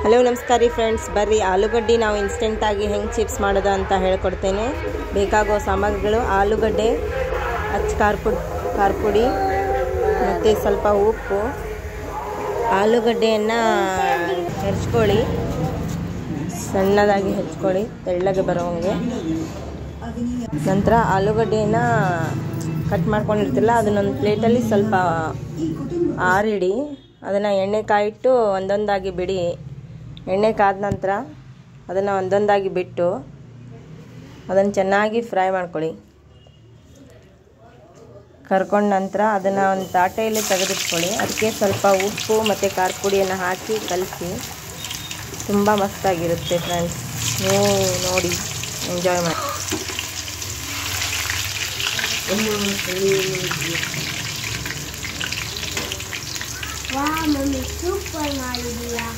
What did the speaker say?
Hello ನಮಸ್ಕಾರ ರೀ friends, ಬರ್ರಿ ಆಲೂಗಡ್ಡೆ ನಾವು ಇನ್ಸ್ಟೆಂಟಾಗಿ ಹೆಂಗೆ ಚಿಪ್ಸ್ ಮಾಡೋದು ಅಂತ ಹೇಳ್ಕೊಡ್ತೇನೆ. ಬೇಕಾಗೋ ಸಾಮಗ್ರಿಗಳು: ಆಲೂಗಡ್ಡೆ, ಖಾರ ಪುಡಿ ಮತ್ತು ಸ್ವಲ್ಪ ಉಪ್ಪು. ಆಲೂಗಡ್ಡೆಯನ್ನು ಹೆಚ್ಕೊಳ್ಳಿ, ಸಣ್ಣದಾಗಿ ಹೆಚ್ಕೊಳ್ಳಿ, ತೆಳ್ಳಗೆ ಬರೋಂಗೆ. ನಂತರ ಆಲೂಗಡ್ಡೆಯನ್ನು ಕಟ್ ಮಾಡ್ಕೊಂಡಿರ್ತಿಲ್ಲ ಅದನ್ನೊಂದು ಪ್ಲೇಟಲ್ಲಿ ಸ್ವಲ್ಪ ಆರಿಡಿ. ಅದನ್ನು ಎಣ್ಣೆ ಕಾಯಿಟ್ಟು ಒಂದೊಂದಾಗಿ ಬಿಡಿ. ಎಣ್ಣೆ ಕಾದ ನಂತರ ಅದನ್ನು ಒಂದೊಂದಾಗಿ ಬಿಟ್ಟು ಅದನ್ನು ಚೆನ್ನಾಗಿ ಫ್ರೈ ಮಾಡ್ಕೊಳ್ಳಿ. ಕರ್ಕೊಂಡ ನಂತರ ಅದನ್ನು ಒಂದು ತಾಟೆಯಲ್ಲಿ ತೆಗೆದಿಟ್ಕೊಳ್ಳಿ. ಅದಕ್ಕೆ ಸ್ವಲ್ಪ ಉಪ್ಪು ಮತ್ತು ಖಾರ ಪುಡಿಯನ್ನು ಹಾಕಿ ಕಲಸಿ. ತುಂಬ ಮಸ್ತಾಗಿರುತ್ತೆ ಫ್ರೆಂಡ್ಸ್, ನೀವು ನೋಡಿ ಎಂಜಾಯ್ ಮಾಡಿ. ವಾಹ್ ಮಮ್ಮಿ, ಸೂಪರ್ ಮಾಡಿದೀಯಾ.